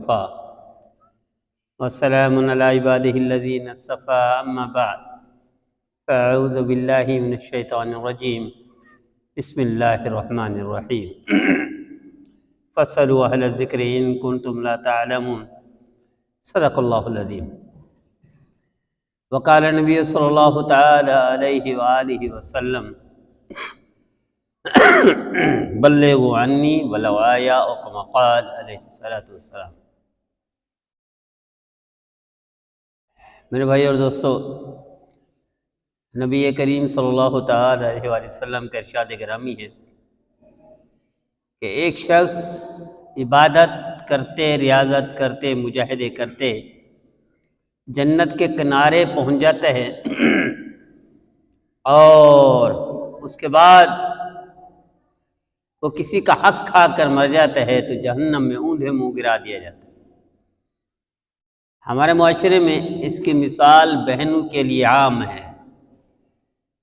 وصطفى وسلام على عباده الذين اصطفى أما بعد فأعوذ بالله من الشيطان الرجيم بسم الله الرحمن الرحيم فاسألوا أهل الذكر إن كنتم لا تعلمون صدق الله العظيم وقال النبي صلى الله تعالى عليه وآله وسلم بلغوا عني ولو آية أو كما قال علیہ الصلوۃ والسلام۔ میرے بھائی اور دوستو، نبی کریم صلی اللہ تعالی علیہ وآلہ وسلم کا ارشاد گرامی ہے کہ ایک شخص عبادت کرتے، ریاضت کرتے، مجاہدے کرتے جنت کے کنارے پہنچ جاتا ہے اور اس کے بعد وہ کسی کا حق کھا کر مر جاتا ہے تو جہنم میں اوندھے منہ گرا دیا جاتا ہے۔ ہمارے معاشرے میں اس کی مثال بہنوں کے لیے عام ہے،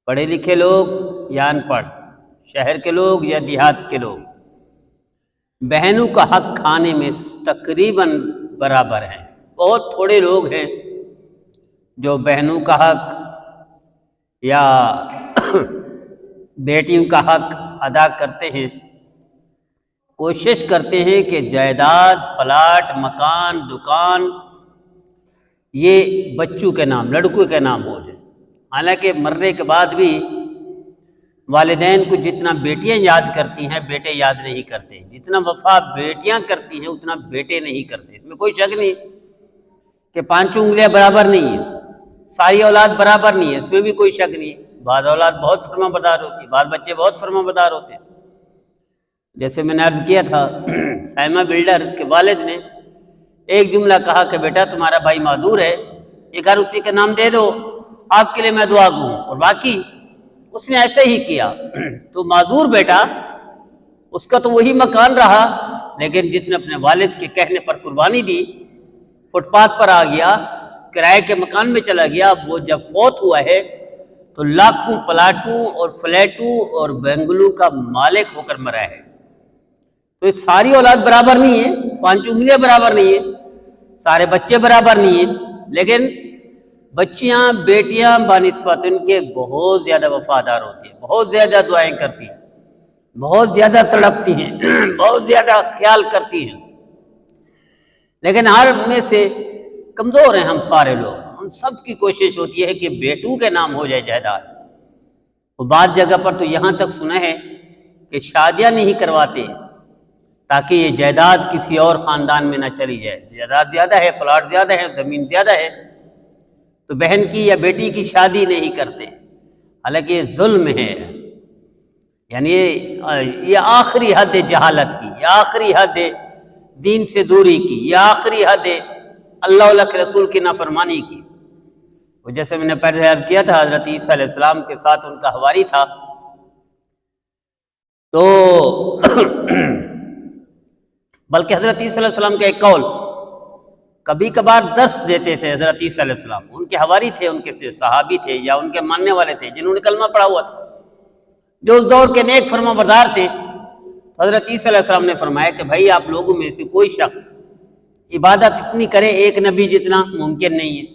پڑھے لکھے لوگ یا ان پڑھ، شہر کے لوگ یا دیہات کے لوگ، بہنوں کا حق کھانے میں تقریباً برابر ہیں۔ بہت تھوڑے لوگ ہیں جو بہنوں کا حق یا بیٹیوں کا حق ادا کرتے ہیں، کوشش کرتے ہیں کہ جائیداد، پلاٹ، مکان، دکان یہ بچوں کے نام، لڑکوں کے نام ہو جائے۔ حالانکہ مرنے کے بعد بھی والدین کو جتنا بیٹیاں یاد کرتی ہیں بیٹے یاد نہیں کرتے، جتنا وفا بیٹیاں کرتی ہیں اتنا بیٹے نہیں کرتے۔ اس میں کوئی شک نہیں کہ 5 انگلیاں برابر نہیں ہیں، ساری اولاد برابر نہیں ہے، اس میں بھی کوئی شک نہیں۔ بعض اولاد بہت فرما بردار ہوتی ہے، بعض بچے بہت فرما بردار ہوتے ہیں۔ جیسے میں نے عرض کیا تھا، سائمہ بلڈر کے والد نے ایک جملہ کہا کہ بیٹا تمہارا بھائی معذور ہے، یہ گھر اسی کے نام دے دو، آپ کے لیے میں دعا گو ہوں، اور باقی اس نے ایسے ہی کیا۔ تو معذور بیٹا، اس کا تو وہی مکان رہا، لیکن جس نے اپنے والد کے کہنے پر قربانی دی، فٹ پاتھ پر آ گیا، کرائے کے مکان میں چلا گیا، وہ جب فوت ہوا ہے تو لاکھوں پلاٹوں اور فلیٹوں اور بنگلو کا مالک ہو کر مرا ہے۔ تو یہ ساری اولاد برابر نہیں ہے، 5 انگلیاں برابر نہیں ہے، سارے بچے برابر نہیں ہیں، لیکن بچیاں، بیٹیاں بنسبت ان کے بہت زیادہ وفادار ہوتی ہیں، بہت زیادہ دعائیں کرتی ہیں، بہت زیادہ تڑپتی ہیں، بہت زیادہ خیال کرتی ہیں۔ لیکن ہر میں سے کمزور ہیں ہم سارے لوگ، ہم سب کی کوشش ہوتی ہے کہ بیٹوں کے نام ہو جائے جائیداد۔ اور بعض جگہ پر تو یہاں تک سنا ہے کہ شادیاں نہیں کرواتے تاکہ یہ جائیداد کسی اور خاندان میں نہ چلی جائے۔ جائیداد زیادہ ہے، پلاٹ زیادہ ہے، زمین زیادہ ہے، تو بہن کی یا بیٹی کی شادی نہیں کرتے۔ حالانکہ یہ ظلم ہے، یعنی یہ آخری حد جہالت کی، یہ آخری حد دین سے دوری کی، یہ آخری حد اللہ کے رسول کی نافرمانی کی۔ وہ جیسے میں نے پہلے عرض کیا تھا، حضرت عیسیٰ علیہ السلام کے ساتھ ان کا حواری تھا، تو بلکہ حضرت عیسیٰ علیہ السلام کا ایک قول، کبھی کبھار درس دیتے تھے حضرت عیسیٰ علیہ السلام، ان کے حواری تھے، ان کے صحابی تھے یا ان کے ماننے والے تھے جنہوں نے کلمہ پڑھا ہوا تھا، جو اس دور کے نیک فرما بردار تھے۔ حضرت عیسیٰ علیہ السلام نے فرمایا کہ بھائی آپ لوگوں میں سے کوئی شخص عبادت اتنی کرے ایک نبی جتنا، ممکن نہیں ہے،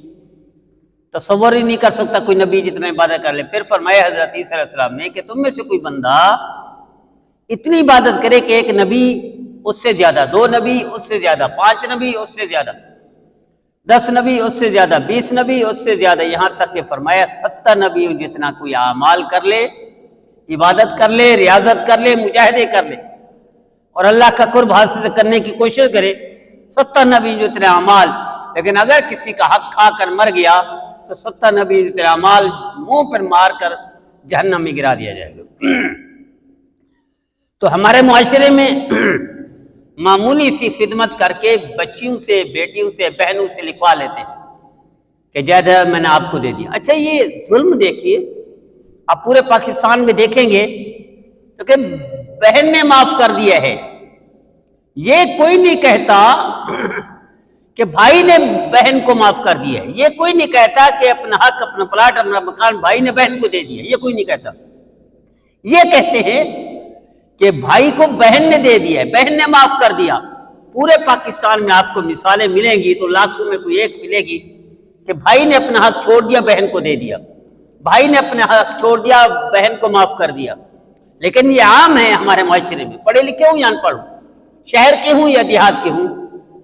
تصور ہی نہیں کر سکتا کوئی نبی جتنا عبادت کر لے۔ پھر فرمایا حضرت عیسیٰ علیہ السلام نے کہ تم میں سے کوئی بندہ اتنی عبادت کرے کہ ایک نبی اس سے زیادہ، 2 نبی اس سے زیادہ، 5 نبی اس سے زیادہ، 10 نبی اس سے زیادہ، 20 نبی اس سے زیادہ، یہاں تک کہ فرمایا 70 نبی جتنا کوئی اعمال کر لے، عبادت کر لے، ریاضت کر لے، مجاہدے کر لے اور اللہ کا قرب حاصل کرنے کی کوشش کرے، 70 نبی جتنے اعمال، لیکن اگر کسی کا حق کھا کر مر گیا تو 70 نبی جتنے اعمال منہ پر مار کر جہنم میں گرا دیا جائے گا۔ تو ہمارے معاشرے میں معمولی سی خدمت کر کے بچیوں سے، بیٹیوں سے، بہنوں سے لکھوا لیتے ہیں کہ جائیداد میں نے آپ کو دے دیا۔ اچھا یہ ظلم دیکھیے، آپ پورے پاکستان میں دیکھیں گے تو کہ بہن نے معاف کر دیا ہے، یہ کوئی نہیں کہتا کہ بھائی نے بہن کو معاف کر دیا ہے، یہ کوئی نہیں کہتا کہ اپنا حق، اپنا پلاٹ، اپنا مکان بھائی نے بہن کو دے دیا، یہ کوئی نہیں کہتا۔ یہ کہتے ہیں کہ بھائی کو بہن نے دے دیا ہے، بہن نے معاف کر دیا۔ پورے پاکستان میں آپ کو مثالیں ملیں گی تو لاکھوں میں کوئی ایک ملے گی کہ بھائی نے اپنا حق چھوڑ دیا، بہن کو دے دیا، بھائی نے اپنا حق چھوڑ دیا، بہن کو معاف کر دیا۔ لیکن یہ عام ہے ہمارے معاشرے میں، پڑھے لکھے ہوں یا ان پڑھ ہوں، شہر کے ہوں یا دیہات کے ہوں،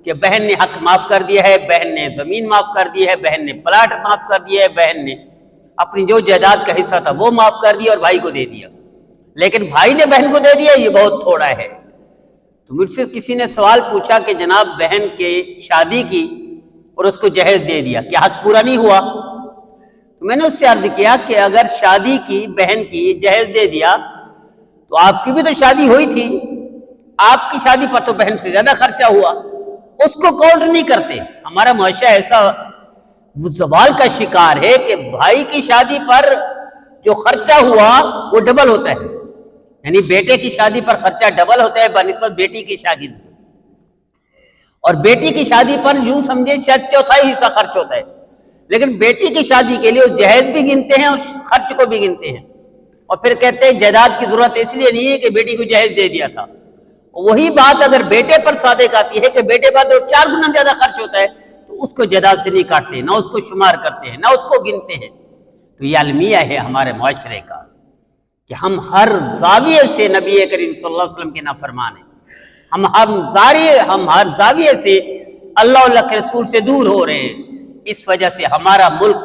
کہ بہن نے حق معاف کر دیا ہے، بہن نے زمین معاف کر دی ہے، بہن نے پلاٹ معاف کر دیا ہے، بہن نے اپنی جو جائیداد کا حصہ تھا وہ معاف کر دیا اور بھائی کو دے دیا۔ لیکن بھائی نے بہن کو دے دیا، یہ بہت تھوڑا ہے۔ تو مجھ سے کسی نے سوال پوچھا کہ جناب بہن کے شادی کی اور اس کو جہیز دے دیا، کیا حق پورا نہیں ہوا؟ تو میں نے اس سے عرض کیا کہ اگر شادی کی، بہن کی جہیز دے دیا تو آپ کی بھی تو شادی ہوئی تھی، آپ کی شادی پر تو بہن سے زیادہ خرچہ ہوا، اس کو کاؤنٹ نہیں کرتے۔ ہمارا معاشرہ ایسا زوال کا شکار ہے کہ بھائی کی شادی پر جو خرچہ ہوا وہ ڈبل ہوتا ہے، یعنی بیٹے کی شادی پر خرچہ ڈبل ہوتا ہے بنسبت بیٹی کی شادی، اور بیٹی کی شادی پر یوں سمجھے شاید چوتھائی حصہ خرچ ہوتا ہے، لیکن بیٹی کی شادی کے لیے وہ جہیز بھی گنتے ہیں اور خرچ کو بھی گنتے ہیں، اور پھر کہتے ہیں جائیداد کی ضرورت اس لیے نہیں ہے کہ بیٹی کو جہیز دے دیا تھا۔ وہی بات اگر بیٹے پر صادق آتی ہے کہ بیٹے پر 4 گنا زیادہ خرچ ہوتا ہے تو اس کو جائیداد سے نہیں کاٹتے، نہ اس کو شمار کرتے ہیں، نہ اس کو گنتے ہیں۔ تو یہ المیہ ہے ہمارے معاشرے کا کہ ہم ہر زاویے سے نبی کریم صلی اللہ علیہ وسلم کے نافرمان ہیں، ہم ہر زاویے سے اللہ کے رسول سے دور ہو رہے ہیں۔ اس وجہ سے ہمارا ملک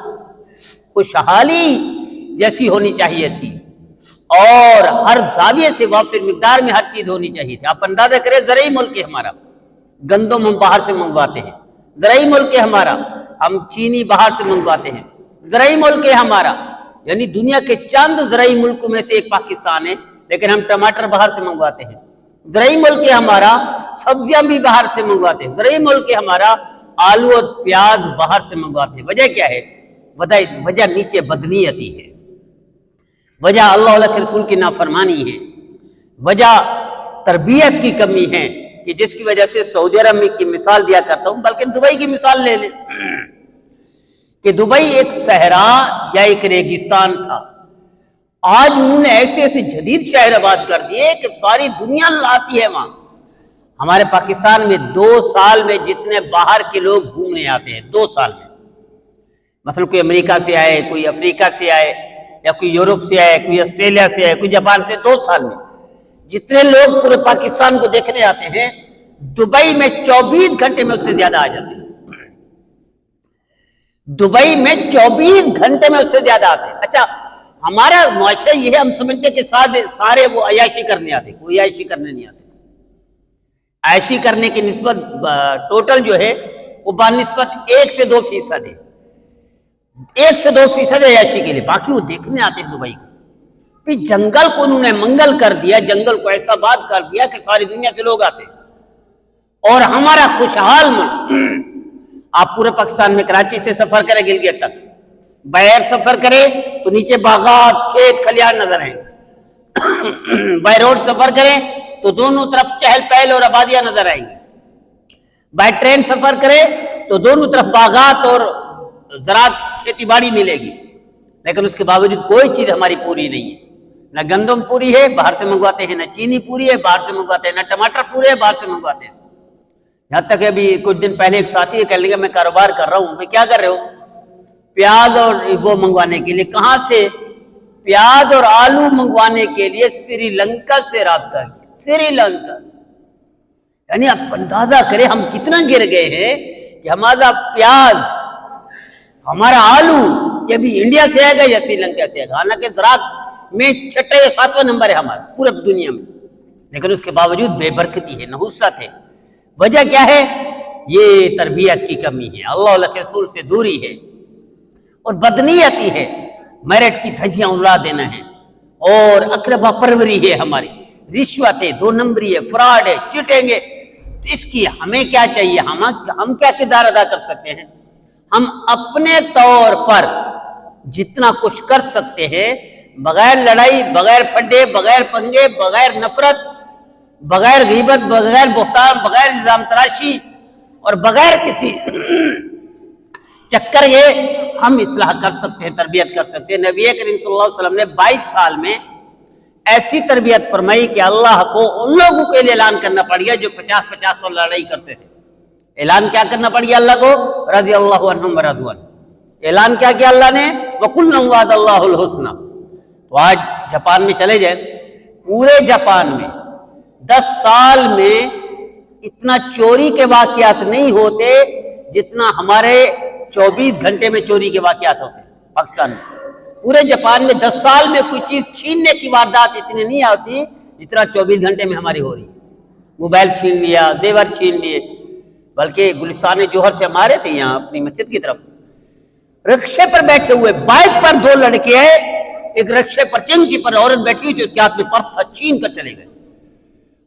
خوشحالی جیسی ہونی چاہیے تھی اور ہر زاویے سے وافر مقدار میں ہر چیز ہونی چاہیے تھی۔ آپ اندازہ کریں، زرعی ملک ہے ہمارا، گندم ہم باہر سے منگواتے ہیں، زرعی ملک ہے ہمارا، ہم چینی باہر سے منگواتے ہیں، زرعی ملک ہے ہمارا، یعنی دنیا کے چند زرعی ملکوں میں سے ایک پاکستان ہے، لیکن ہم ٹماٹر باہر سے منگواتے ہیں۔ زرعی ملک ہے ہمارا، سبزیاں بھی باہر سے منگواتے ہیں۔ زرعی ملک ہے ہمارا، آلو اور پیاز باہر سے منگواتے ہیں۔ وجہ کیا ہے؟ وجہ نیچے بدنیتی ہے، وجہ اللہ کے رسول کی نافرمانی ہے، وجہ تربیت کی کمی ہے، کہ جس کی وجہ سے سعودی عرب کی مثال دیا کرتا ہوں، بلکہ دبئی کی مثال لے لیں کہ دبئی ایک صحرا یا ایک ریگستان تھا، آج انہوں نے ایسے ایسے جدید شہر آباد کر دیے کہ ساری دنیا آتی ہے وہاں۔ ہمارے پاکستان میں 2 سال میں جتنے باہر کے لوگ گھومنے آتے ہیں، 2 سال میں، مثلا کوئی امریکہ سے آئے، کوئی افریقہ سے آئے، یا کوئی یورپ سے آئے، کوئی آسٹریلیا سے آئے، کوئی جاپان سے، 2 سال میں جتنے لوگ پورے پاکستان کو دیکھنے آتے ہیں، دبئی میں 24 گھنٹے میں اس سے زیادہ آ جاتے ہیں۔ دبئی میں 24 گھنٹے میں اس سے زیادہ آتے ہیں۔ اچھا، ہمارا معاشرہ یہ ہے، ہم سمجھتے کہ سارے وہ عیاشی کرنے آتے، کوئی عیاشی کرنے نہیں آتے۔ عیاشی کرنے کی نسبت ٹوٹل جو ہے وہ بنسبت 1 سے 2% ہے، 1 سے 2% عیاشی کے لیے، باقی وہ دیکھنے آتے ہیں دبئی کو۔ پھر جنگل کو انہوں نے منگل کر دیا، جنگل کو ایسا بات کر دیا کہ ساری دنیا سے لوگ آتے ہیں، اور ہمارا خوشحال ملک، آپ پورے پاکستان میں کراچی سے سفر کریں گلگت تک، باہر سفر کریں تو نیچے باغات، کھیت کھلیان نظر آئیں گے، بائی روڈ سفر کریں تو دونوں طرف چہل پہل اور آبادیاں نظر آئیں گی، بائی ٹرین سفر کریں تو دونوں طرف باغات اور زراعت کھیتی باڑی ملے گی، لیکن اس کے باوجود کوئی چیز ہماری پوری نہیں ہے۔ نہ گندم پوری ہے، باہر سے منگواتے ہیں، نہ چینی پوری ہے، باہر سے منگواتے ہیں، نہ ٹماٹر پورے ہے، باہر سے منگواتے ہیں۔ یہاں تک ابھی کچھ دن پہلے ایک ساتھی کہنے لگا میں کاروبار کر رہا ہوں، میں کیا کر رہے ہو؟ پیاز اور وہ منگوانے کے لیے، کہاں سے؟ پیاز اور آلو منگوانے کے لیے سری لنکا سے رابطہ کیا، سری لنکا، یعنی آپ اندازہ کریں ہم کتنا گر گئے ہیں کہ ہمارا پیاز، ہمارا آلو یہ بھی انڈیا سے آئے گا یا سری لنکا سے آئے گا، حالانکہ زراعت میں 6 یا 7واں نمبر ہے ہمارا پورے دنیا میں، لیکن اس کے باوجود بے برکتی ہے، نحوست ہے۔ وجہ کیا ہے؟ یہ تربیت کی کمی ہے، اللہ کے رسول سے دوری ہے، اور بدنیتی ہے، میرٹ کی دھجیاں اڑا دینا ہے، اور اقربا پروری ہے ہماری، رشوت ہے، 2 نمبری ہے، فراڈ ہے، چٹیں گے۔ اس کی ہمیں کیا چاہیے؟ ہم کیا کردار ادا کر سکتے ہیں؟ ہم اپنے طور پر جتنا کچھ کر سکتے ہیں، بغیر لڑائی، بغیر پھڈے، بغیر پنگے، بغیر نفرت، بغیر غیبت، بغیر بہتان، بغیر الزام تراشی، اور بغیر کسی چکر یہ ہم اصلاح کر سکتے ہیں، تربیت کر سکتے ہیں۔ نبی کریم صلی اللہ علیہ وسلم نے 22 سال میں ایسی تربیت فرمائی کہ اللہ کو ان لوگوں کے لیے اعلان کرنا پڑ گیا جو 50 سال لڑائی کرتے تھے. اعلان کیا کرنا پڑ گیا اللہ کو؟ رضی اللہ عنہم ورضوا عنہ. اعلان کیا کیا اللہ نے؟ وَكُلًّا وَعَدَ اللَّهُ الْحُسْنَى. تو آج جاپان میں چلے جائیں، پورے جاپان میں 10 سال میں اتنا چوری کے واقعات نہیں ہوتے جتنا ہمارے 24 گھنٹے میں چوری کے واقعات ہوتے ہیں پاکستان میں. پورے جاپان میں 10 سال میں کوئی چیز چھیننے کی واردات اتنی نہیں آتی جتنا 24 گھنٹے میں ہماری ہو رہی ہے. موبائل چھین لیا، زیور چھین لیے. بلکہ گلستان جوہر سے ہمارے تھے یہاں اپنی مسجد کی طرف، رکشے پر بیٹھے ہوئے، بائک پر 2 لڑکے ہیں، ایک رکشے پر چنگی پر عورت بیٹھی ہوئی تھی، اس کے ہاتھ میں پرس چھین کر چلے گئے.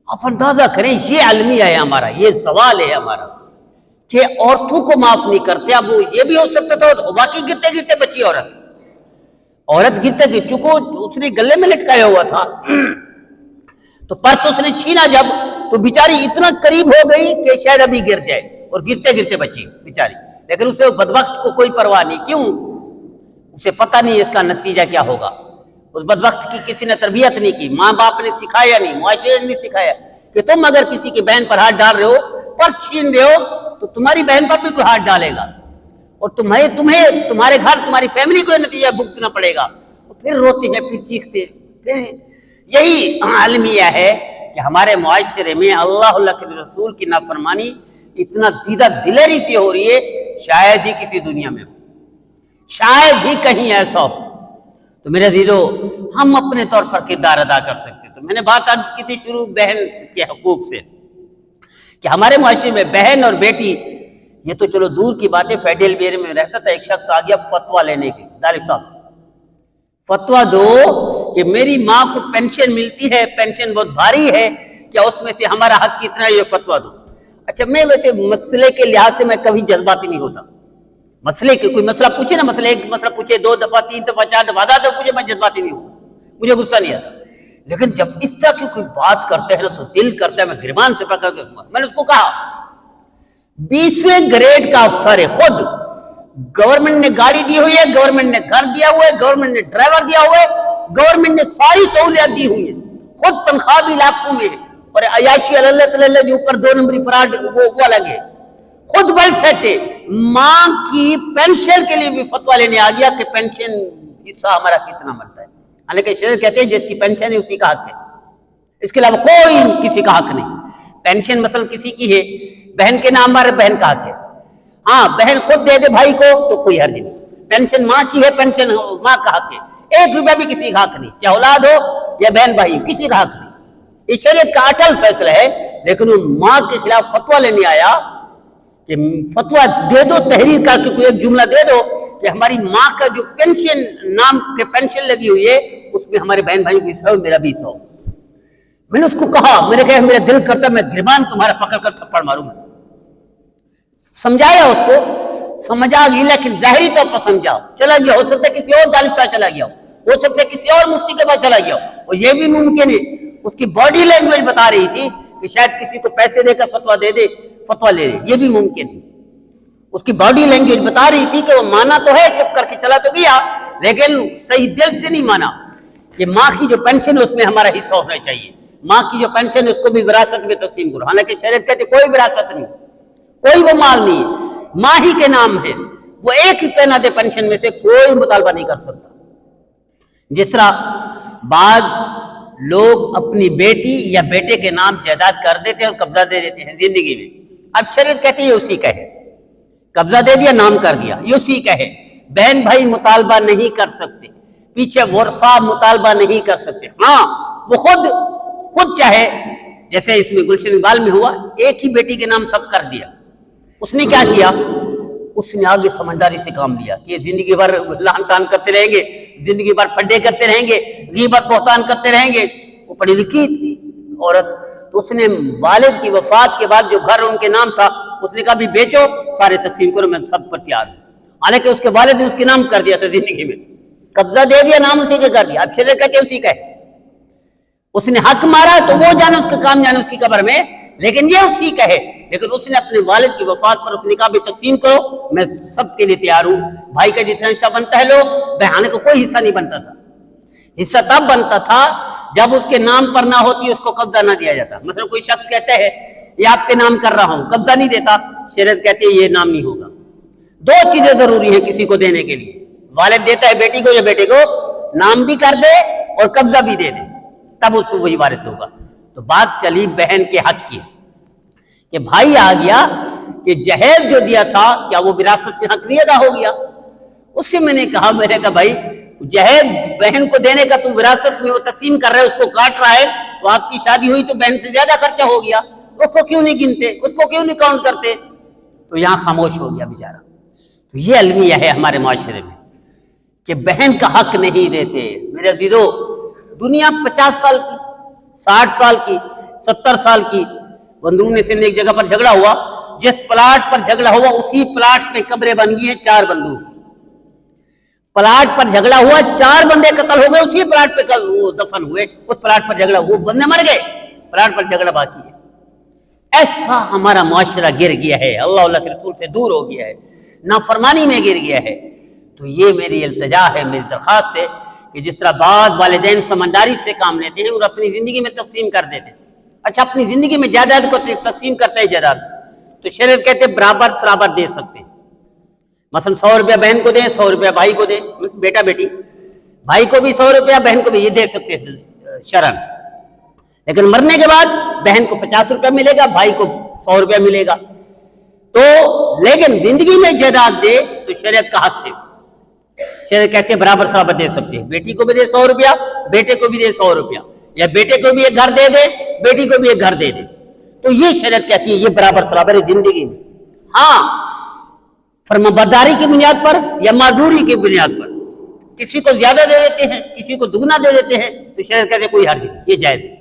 آپ اندازہ کریں یہ المیہ ہے ہمارا، یہ سوال ہے ہمارا کہ عورتوں کو معاف نہیں کرتے. اب وہ یہ بھی ہو سکتا تھا واقعی گرتے گرتے بچی عورت گرتے گرتے، چونکہ اس نے گلے میں لٹکایا ہوا تھا تو پرس اس نے چھینا جب، تو بیچاری اتنا قریب ہو گئی کہ شاید ابھی گر جائے، اور گرتے گرتے بچی بیچاری. لیکن اسے بدبخت کو کوئی پرواہ نہیں. کیوں؟ اسے پتہ نہیں اس کا نتیجہ کیا ہوگا. اس بدبخت کی کسی نے تربیت نہیں کی، ماں باپ نے سکھایا نہیں، معاشرے نے نہیں سکھایا کہ تم اگر کسی کی بہن پر ہاتھ ڈال رہے ہو، پرس چھین رہے ہو، تو تمہاری بہن پر بھی کوئی ہاتھ ڈالے گا اور تمہیں تمہارے گھر تمہاری فیملی کو یہ نتیجہ بھگتنا پڑے گا. پھر روتے ہیں، پھر چیختے. پھر یہی المیہ ہے کہ ہمارے معاشرے میں اللہ کے رسول کی نافرمانی اتنا دیدہ دلیری سے ہو رہی ہے، شاید ہی کسی دنیا میں ہو، شاید ہی کہیں ایسا ہو. تو میرے عزیزو، ہم اپنے طور پر کردار ادا کر سکتے. تو میں نے بات عرض کی تھی شروع بہن کے حقوق سے کہ ہمارے معاشرے میں بہن اور بیٹی، یہ تو چلو دور کی بات ہے. فیڈرل بیئر میں رہتا تھا، ایک شخص آ گیا فتویٰ لینے کے، دارالفتہ صاحب فتویٰ دو کہ میری ماں کو پینشن ملتی ہے، پینشن بہت بھاری ہے، کیا اس میں سے ہمارا حق کتنا ہے، یہ فتویٰ دو. اچھا، میں ویسے مسئلے کے لحاظ سے میں کبھی جذباتی نہیں ہوتا. مسئلے کے کوئی مسئلہ پوچھے نا، ایک مسئلہ پوچھے 2 دفعہ 3 دفعہ 4 دفعہ دو پوچھے، میں جذباتی نہیں ہوں، مجھے غصہ نہیں آتا. لیکن جب اس طرح کی کوئی بات کرتے ہیں نا تو دل کرتا ہے میں گریبان سے پکڑ کے سنا. میں نے اس کو کہا 20ویں گریڈ کا افسر ہے، خود گورنمنٹ نے گاڑی دی ہوئی ہے، گورنمنٹ نے گھر دیا ہوا ہے، گورنمنٹ نے ڈرائیور دیا ہوا ہے، گورنمنٹ نے ساری سہولیات دی ہوئی ہیں، خود تنخواہ بھی لاکھوں میں ہے، اور عیاشی اللہ تعالیٰ جو اوپر 2 نمبری فراڈ وہ الگ ہے، خود ویل سیٹ ہے. ماں کی پینشن کے لیے بھی فتویٰ لینے آ گیا کہ پینشن حصہ ہمارا کتنا بنتا ہے. حالانکہ شریعت کہتے ہیں جس کی پینشن ہے اسی کا حق ہے، اس کے علاوہ کوئی کسی کا حق نہیں. پینشن مثلا کسی کی ہے، بہن کے نام پر بہن کا حق ہے، ہاں بہن خود دے دے بھائی کو تو کوئی حرج نہیں. پینشن ماں کی ہے، پینشن ماں کا حق ہے، 1 روپیہ بھی کسی کا حق نہیں، چاہے اولاد ہو یا بہن بھائی، کسی کا حق نہیں. یہ شریعت کا اٹل فیصلہ ہے. لیکن وہ ماں کے خلاف فتویٰ لینے آیا کہ فتویٰ دے دو، تحریر کر کے کوئی ایک جملہ دے دو کہ ہماری ماں کا جو پینشن نام کے پینشن لگی ہوئی ہے اس میں ہمارے بہن بھائیوں کی 100 میرا بھی 100. میں نے اس کو کہا، میں نے کہا میرا دل کرتا میں گریبان تمہارا پکڑ کر تھپڑ ماروں گا. سمجھایا اس کو، سمجھا گئی، لیکن ظاہری طور پر سمجھا، چلا گیا. ہو سکتا ہے کسی اور ظالم کا چلا گیا ہو سکتا ہے کسی اور مفتی کے پاس چلا گیا ہو، اور یہ بھی ممکن ہے اس کی باڈی لینگویج بتا رہی تھی کہ شاید کسی کو پیسے دے کر فتویٰ دے دے، فتویٰ لے لے، یہ بھی ممکن ہے. اس کی باڈی لینگویج بتا رہی تھی کہ وہ مانا تو ہے، چپ کر کے چلا تو گیا، لیکن صحیح دل سے نہیں مانا کہ ماں کی جو پینشن ہے اس میں ہمارا حصہ ہونا چاہیے، ماں کی جو پینشن ہے اس کو بھی وراثت میں تقسیم کرو. حالانکہ شریعت کہتے کوئی وراثت نہیں، کوئی وہ مال نہیں ہے، ماں ہی کے نام ہے. وہ 1 روپیہ نہ دے پینشن میں سے کوئی مطالبہ نہیں کر سکتا. جس طرح بعض لوگ اپنی بیٹی یا بیٹے کے نام جائیداد کر دیتے ہیں اور قبضہ دے دیتے ہیں زندگی میں. اب شریعت کہتی ہے اسی کا ہے، قبضہ دے دیا، نام کر دیا، یہ اسی کا ہے. بہن بھائی مطالبہ نہیں کر سکتے، پیچھے ورثہ مطالبہ نہیں کر سکتے. ہاں وہ خود چاہے، جیسے اس میں گلشن اقبال میں ہوا، ایک ہی بیٹی کے نام سب کر دیا. اس نے کیا کیا؟ اس نے آگے سمجھداری سے کام لیا کہ زندگی بھر لان تان کرتے رہیں گے، زندگی بھر پڈے کرتے رہیں گے، غیبت بہتان کرتے رہیں گے. وہ پڑھی لکھی تھی عورت، تو اس نے والد کی وفات کے بعد جو گھر ان کے نام تھا اس نے کہا بھی بیچو، سارے تقسیم کرو، میں سب پر تیار ہوں. حالانکہ اس کے والد نے اس کے نام کر دیا تھا، زندگی میں قبضہ دے دیا، نام اسی کے کر دیا. اب شریعت کہتے اسی کا ہے. اس نے حق مارا تو وہ جانے اس کا کام، جانے اس کی قبر میں، لیکن یہ اسی کا ہے. لیکن اس نے اپنے والد کی وفات پر اس نے کہا بھی تقسیم کرو، میں سب کے لیے تیار ہوں. بھائی کا جتنا حصہ بنتا ہے لو، بہن کا کوئی حصہ نہیں بنتا تھا. حصہ تب بنتا تھا جب اس کے نام پر نہ ہوتی اس کو قبضہ نہ دیا جاتا. مثلا کوئی شخص کہتا ہے یہ آپ کے نام کر رہا ہوں, قبضہ نہیں دیتا, شریعت کہتی ہے یہ نام نہیں ہوگا. دو چیزیں ضروری ہیں کسی کو دینے کے لیے, والد دیتا ہے بیٹی کو, یا بیٹے کو نام بھی کر دے اور قبضہ بھی دے دے, تب اس کو وہی وارث ہوگا. تو بات چلی بہن کے حق کی کہ بھائی آ گیا کہ جہیز جو دیا تھا کیا وہ وراثت میں حق نہیں ادا ہو گیا. اس سے میں نے کہا بھائی جہیز بہن کو دینے کا تو وراثت میں وہ تقسیم کر رہا ہے, اس کو کاٹ رہا ہے, تو آپ کی شادی ہوئی تو بہن سے زیادہ خرچہ ہو گیا, اس کو کیوں نہیں گنتے, اس کو کیوں نہیں کاؤنٹ کرتے؟ تو یہاں خاموش ہو گیا بیچارہ. تو یہ المیہ ہے ہمارے معاشرے میں کہ بہن کا حق نہیں دیتے. میرے عزیزو, دنیا 50 سال کی, 60 سال کی, 70 سال کی, اندرون سندھ ایک جگہ پر جھگڑا ہوا, جس پلاٹ پر جھگڑا ہوا اسی پلاٹ میں قبریں بن گئی ہیں 4 بندوں کی. پلاٹ پر جھگڑا ہوا, 4 بندے قتل ہو گئے, اسی پلاٹ پہ وہ دفن ہوئے, اس پلاٹ پر جھگڑا, وہ بندے مر گئے, پلاٹ پر جھگڑا باقی ہے. ایسا ہمارا معاشرہ گر گیا ہے, اللہ کے رسول سے دور ہو گیا ہے, نافرمانی میں گر گیا ہے. تو یہ میری التجا ہے, میری درخواست ہے کہ جس طرح بعض والدین سمجھداری سے کام لیتے ہیں اور اپنی زندگی میں تقسیم کر دیتے ہیں. اچھا, اپنی زندگی میں جائیداد کو تقسیم کرتے ہیں جائیداد, تو شریعت کہتے ہیں برابر سرابر دے سکتے ہیں. مثلا 100 روپیہ بہن کو دیں, 100 روپیہ بھائی کو دیں, بیٹا بیٹی, بھائی کو بھی 100 روپیہ, بہن کو بھی, یہ دے سکتے ہیں شرعن. لیکن مرنے کے بعد بہن کو 50 روپیہ ملے گا, بھائی کو 100 روپیہ ملے گا. تو لیکن زندگی میں جائیداد دے تو شریعت کا حق ہے, شریعت کہتے ہیں برابر سرابر دے سکتے ہیں. بیٹی کو بھی دے 100 روپیہ, بیٹے کو بھی دے 100 روپیہ, یا بیٹے کو بھی ایک گھر دے دے, بیٹی کو بھی ایک گھر دے دے. تو یہ شریعت کہتی ہے یہ برابر سرابر ہے زندگی میں. ہاں, فرمانبرداری کی بنیاد پر یا معذوری کی بنیاد پر کسی کو زیادہ دے دیتے ہیں, کسی کو دگنا دے دیتے ہیں, تو شریعت کہتے ہیں کوئی حرج نہیں, یہ جائز ہے.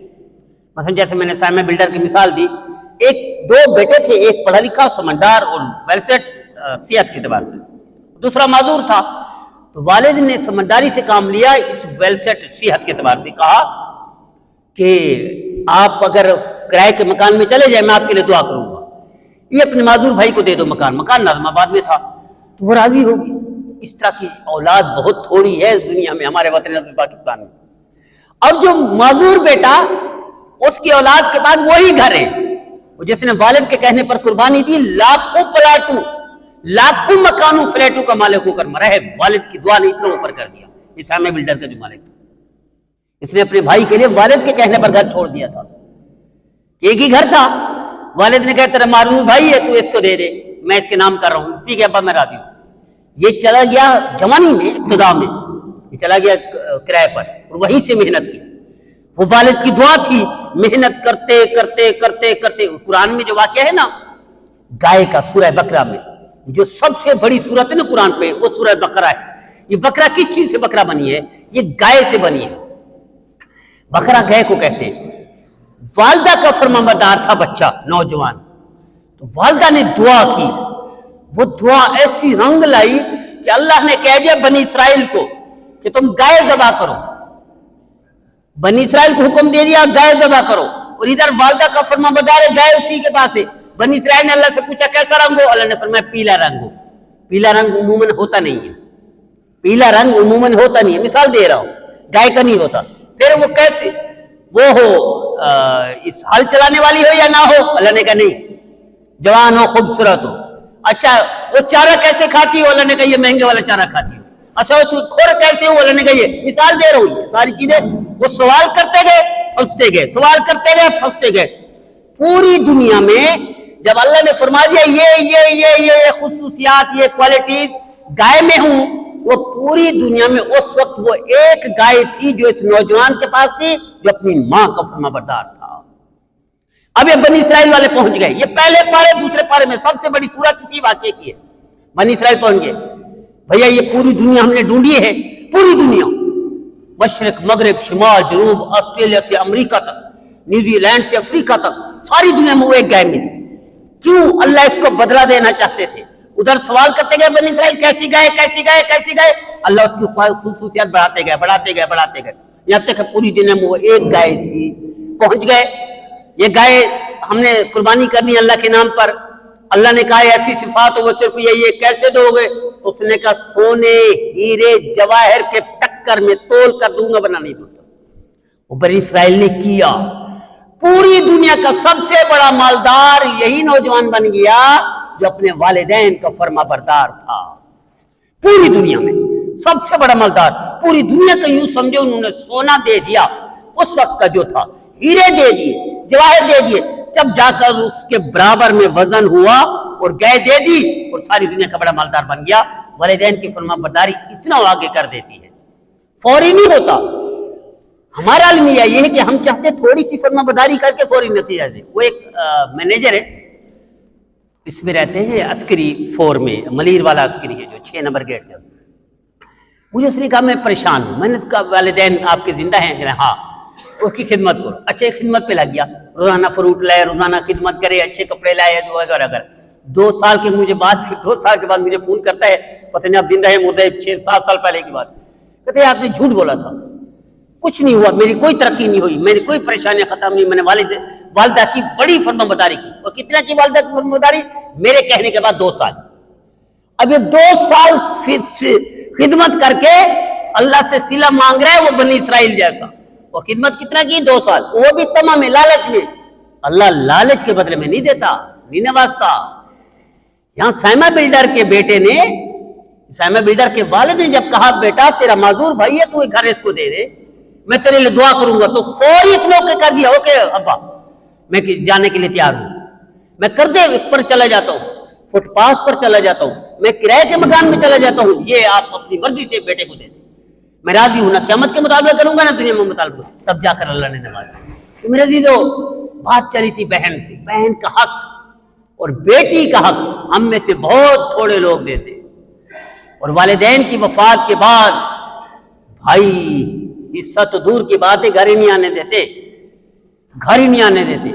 مثلا جیسے میں نے سائمہ بلڈر کی مثال دی, 2 بیٹے تھے, ایک پڑھا لکھا سمجھدار اور ویل سیٹ صحت کے اعتبار سے, دوسرا معذور تھا. تو والد نے سمجھداری سے کام لیا, اس ویل سیٹ صحت کے اعتبار سے کہا کہ آپ اگر کرائے کے مکان میں چلے جائیں میں آپ کے لیے دعا کروں گا, یہ اپنے معذور بھائی کو دے دو مکان ناظم آباد میں تھا, تو وہ راضی ہو گیا. اس طرح کی اولاد بہت تھوڑی ہے اس دنیا میں, ہمارے وطن پاکستان میں. اب جو معذور بیٹا, اس کی اولاد کے بعد وہی گھر ہے, جس نے والد کے کہنے پر قربانی دی, لاکھوں پلاٹوں, لاکھوں مکانوں, فلیٹوں کا مالک ہو کر مرا ہے. والد کی دعا نے اتنا اوپر کر دیا. یہ سائمہ بلڈر کا جو مالک تھا, اس نے اپنے بھائی کے لیے والد کے کہنے پر گھر چھوڑ دیا تھا. ایک ہی گھر تھا, والد نے کہا تیرا معذور بھائی ہے, تو اس کو دے دے, میں اس کے نام کر رہا ہوں. ٹھیک ہے ابا میں راضی ہوں. یہ چلا گیا جوانی میں, ابتدا میں یہ چلا گیا کرائے پر, اور وہیں سے محنت کی. وہ والد کی دعا تھی, محنت کرتے کرتے کرتے کرتے. قرآن میں جو واقعہ ہے نا گائے کا, سورہ بقرہ میں, جو سب سے بڑی سورت ہے نا قرآن پہ, وہ سورہ بقرہ ہے. یہ بقرہ کس چیز سے بقرہ بنی ہے؟ یہ گائے سے بنی ہے. بقرہ گائے کو کہتے ہیں. والدہ کا فرمانبردار تھا بچہ, نوجوان, تو والدہ نے دعا کی. وہ دعا ایسی رنگ لائی کہ اللہ نے کہہ دیا بنی اسرائیل کو کہ تم گائے ذبح کرو. بنی اسرائیل کو حکم دے دیا گائے ذبح کرو, اور ادھر والدہ کا فرمانبردار ہے, گائے اسی کے پاس ہے. بنی اسرائیل نے اللہ سے پوچھا کیسا رنگ ہو؟ اللہ نے فرمایا پیلا رنگ ہو. پیلا رنگ عموماً ہوتا نہیں ہے, پیلا رنگ عموماً ہوتا نہیں ہے, مثال دے رہا ہوں, گائے کا نہیں ہوتا. پھر وہ کیسے وہ ہو, اس ہل چلانے والی ہو یا نہ ہو؟ اللہ نے کہا نہیں, جوان ہو, خوبصورت ہو. اچھا وہ چارہ کیسے کھاتی ہو؟ اللہ نے کہا یہ مہنگے والا چارہ کھاتی ہو. اچھا اس کھور کیسے ہو؟ اللہ نے کہا یہ, مثال دے رہا ہوں, یہ ساری چیزیں. وہ سوال کرتے گئے پھنستے گئے, سوال کرتے گئے پھنستے گئے. پوری دنیا میں جب اللہ نے فرما دیا یہ خصوصیات, یہ کوالٹیز گائے میں ہوں, وہ پوری دنیا میں اس وقت وہ ایک گائے تھی جو اس نوجوان کے پاس تھی, جو اپنی ماں کا فرمانبردار تھا. اب یہ بنی اسرائیل والے پہنچ گئے. یہ پہلے پارے دوسرے پارے میں سب سے بڑی سورت اسی واقعے کی ہے. بنی اسرائیل پہنچ گئے. بھیا یہ پوری دنیا ہم نے ڈھونڈی ہے, پوری دنیا, مشرق مغرب شمال جنوب, آسٹریلیا سے امریکہ تک, نیوزی لینڈ سے افریقہ تک, ساری دنیا میں وہ ایک گائے ملی. کیوں؟ اللہ اس کو بدلہ دینا چاہتے تھے. ادھر سوال کرتے گئے بنی اسرائیل کیسی گائے کیسی گائے کیسی گائے, اللہ اس کی خصوصیات بڑھاتے گئے بڑھاتے گئے بڑھاتے گئے, یہاں تک کہ پوری دنیا میں وہ ایک گائے تھی. پہنچ گئے. یہ گائے ہم نے قربانی کرنی اللہ کے نام پر. اللہ نے کہا ایسی صفات ہو, وہ صرف یہ کیسے دو گے؟ اس نے کہا سونے ہیرے جواہر کے ٹکر میں تول کر دوں گا, ورنہ نہیں دوں گا. وہ بنی اسرائیل نے کیا. پوری دنیا کا سب سے بڑا مالدار یہی نوجوان بن گیا جو اپنے والدین کا فرما بردار تھا. پوری دنیا میں سب سے بڑا مالدار, پوری دنیا کا یوں سمجھو انہوں نے سونا دے دیا اس وقت کا جو تھا, ہیرے دے دیے, جواہر دے دیے, جب جا کر اس کے برابر میں وزن ہوا اور گائے دے دی اور ساری دنیا کا بڑا مالدار بن گیا. والدین کی فرما برداری اتنا آگے کر دیتی ہے, فوری نہیں ہوتا. ہمارا المیہ یہ ہے کہ ہم چاہتے تھوڑی سی فرما برداری کر کے فوری نتیجہ دیں. وہ ایک مینیجر ہے, اس میں رہتے ہیں عسکری 4 میں, ملیر والا عسکری ہے جو 6 نمبر گیٹ ہے. مجھے اس نے کہا میں پریشان ہوں. میں نے کہا والدین آپ کے زندہ ہیں؟ ہاں. اس کی خدمت کرو. اچھے خدمت پہ لگ گیا, روزانہ فروٹ لائے, روزانہ خدمت کرے, اچھے کپڑے لائے, جو اگر 2 سال کے بعد مجھے فون کرتا ہے, پتہ نہیں آپ زندہ ہے مردہ ہے, 6-7 سال پہلے کی بات. کہتے ہیں آپ نے جھوٹ بولا تھا, کچھ نہیں ہوا, میری کوئی ترقی نہیں ہوئی, میری کوئی پریشانیاں ختم نہیں, میں نے والدہ کی بڑی فرما برداری کی. اور کتنا کی والدہ کی فرما برداری؟ میرے کہنے کے بعد 2 سال. اب یہ 2 سال خدمت کر کے اللہ سے صلہ مانگ رہا ہے وہ بنی اسرائیل جیسا. اور خدمت کتنا کی؟ 2 سال, وہ بھی تمام لالچ میں. اللہ لالچ کے بدلے میں نہیں دیتا, نہیں نوازتا. یہاں سائمہ بلڈر کے بیٹے نے, سائمہ بلڈر کے والد نے جب کہا بیٹا تیرا معذور بھائی ہے, تو گھر اس کو دے دے, میں تیرے لیے دعا کروں گا, تو فوری اتنا کر دیا اوکے ابا میں جانے کے لیے تیار ہوں, میں قرضے پر چلا جاتا ہوں, فٹ پاس پر چلا جاتا ہوں, میں کرائے کے مکان میں چلا جاتا ہوں, یہ آپ اپنی مرضی سے بیٹے کو دے دیں, میں راضی ہوں, نہ قیامت کے مطابقہ کروں گا نہ دنیا میں مطابقہ. تب جا کر اللہ نے نوازا. تو میرے عزیزو, بات چلی تھی بہن سے, بہن کا حق اور بیٹی کا حق ہم میں سے بہت تھوڑے لوگ دیتے. اور والدین کی وفات کے بعد بھائی حصہ تو دور کی بات ہے, گھر ہی نہیں آنے دیتے, گھر ہی نہیں آنے دیتے.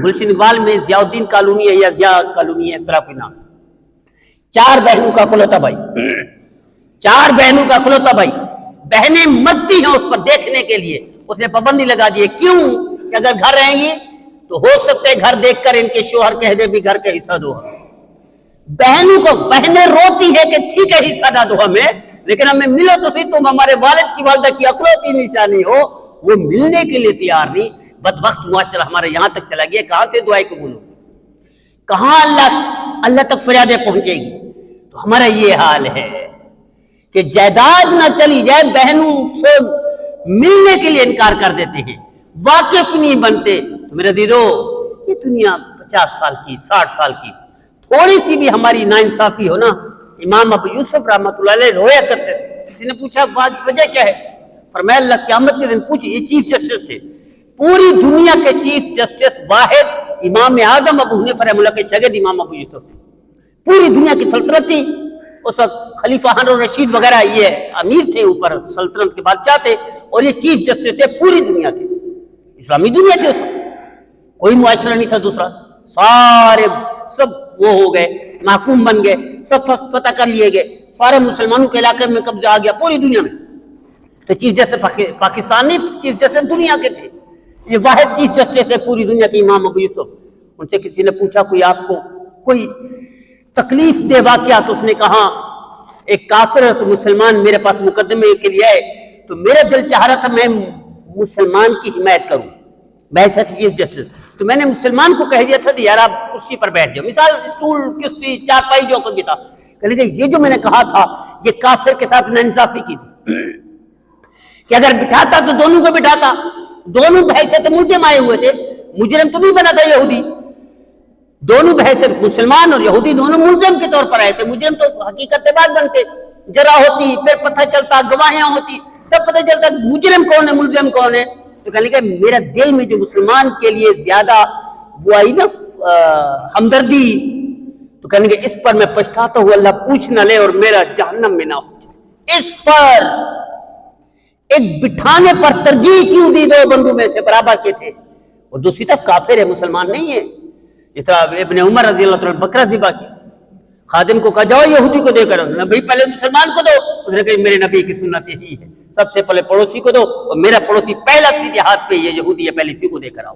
گلشن اقبال میں ضیاء الدین کالونی ہے یا ضیاء کالونی ہے, اس طرح کوئی نام. 4 بہنوں کا اکلوتا بھائی, 4 بہنوں کا اکلوتا بھائی. بہنیں مچتی ہیں اس پر دیکھنے کے لیے, اس نے پابندی لگا دی ہے. کیوں کہ اگر گھر رہیں گی تو ہو سکتا ہے گھر دیکھ کر ان کے شوہر کہہ دے بھی گھر کا حصہ دو. بہنوں کو, بہنیں روتی ہے کہ ٹھیک ہے حصہ نہ دو ہمیں, لیکن ہمیں ملو تو صحیح, تم ہمارے والد کی والدہ کی اکلوتی نشانی ہو. وہ ملنے کے لیے تیار نہیں. بدبخت معاشرہ ہمارے یہاں تک چلا گیا, کہاں سے دعائیں قبول ہو, کہاں اللہ تک فریادیں پہنچے گی. تو ہمارا یہ حال ہے کہ جائیداد نہ چلی جائے, بہنوں سے ملنے کے لیے انکار کر دیتے ہیں, واقف نہیں بنتے. تو میرے دیدو, یہ دنیا 50 سال کی 60 سال کی, تھوڑی سی بھی ہماری ناانصافی ہو نا. امام ابو یوسف رحمۃ اللہ علیہ رویا کرتے تھے. کسی نے پوچھا وجہ کیا ہے؟ فرمایا اللہ قیامت کے دن پوچھ, یہ چیف جسٹس تھے, پوری دنیا کے چیف جسٹس واحد امام اعظم ابو حنیفہ رحمہ اللہ کے شاگرد امام ابو یوسف تھے. پوری دنیا کی سلطنت تھی اس وقت, خلیفہ ہارون الرشید وغیرہ یہ امیر تھے اوپر, سلطنت کے بادشاہ تھے, اور یہ چیف جسٹس تھے پوری دنیا کے, اسلامی دنیا کے. اس وقت کوئی معاشرہ نہیں تھا دوسرا, سارے سب وہ ہو گئے, محکوم بن گئے, سب فتح کر لیے گئے, سارے مسلمانوں کے علاقے میں قبضہ آ گیا پوری دنیا میں. تو چیف جسٹس پاکستان نہیں, چیف جسٹس دنیا کے تھے. یہ واحد چیف جسٹس ہے پوری دنیا کے امام ابو یوسف. ان سے کسی نے پوچھا کوئی آپ کو کوئی تکلیف دے واقعہ؟ تو اس نے کہا ایک کافر ہے تو مسلمان میرے پاس مقدمے کے لیے آئے, تو میرا دل چاہ رہا تھا میں مسلمان کی حمایت کروں, میں ایسا چیف جسٹس. تو میں نے مسلمان کو کہہ دیا تھا کہ یار آپ کرسی پر بیٹھ جاؤ, مثال اسٹول کسی چارپائی جو کچھ بھی تھا, کہ یہ جو میں نے کہا تھا یہ کافر کے ساتھ ناانصافی کی تھی کہ اگر بٹھاتا تو دونوں کو بٹھاتا, دونوں بحیثیت ملزم آئے ہوئے تھے, مجرم تو نہیں بنا تھا یہودی, دونوں بحیثیت مسلمان اور یہودی دونوں ملزم کے طور پر آئے تھے. مجرم تو حقیقت بعد بنتے, جرا ہوتی پھر پتہ چلتا, گواہیاں ہوتی, تب پتہ چلتا مجرم کون ہے ملزم کون ہے. تو کہنے کہ میرا دل میں جو مسلمان کے لیے زیادہ وہ آئی نا ہمدردی, تو کہنے کہ اس پر میں پچھتاتا ہوں, اللہ پوچھ نہ لے اور میرا جہنم میں نہ ہو جائے. اس پر ایک بٹھانے پر ترجیح کیوں دی دو بندوں میں سے برابر کے تھے, اور دوسری طرف کافر ہے مسلمان نہیں ہے. جس طرح ابن عمر رضی اللہ عنہ بکرہ ذبح کی, خادم کو کہا جاؤ یہودی کو دے کر, نبی پہلے مسلمان کو دو. اس نے کہا میرے نبی کی سنت یہی ہے, سب سے پہلے پڑوسی کو دو, اور میرا پڑوسی پہلا سیدھے ہاتھ پہ یہ یہودی ہے, پہلے اسی کو دے کر آؤ.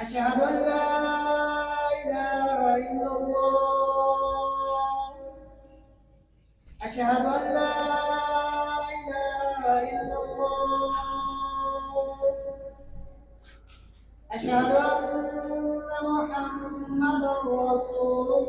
أشهد أن لا إله إلا الله أشهد أن لا إله إلا الله أشهد أن محمدا رسول الله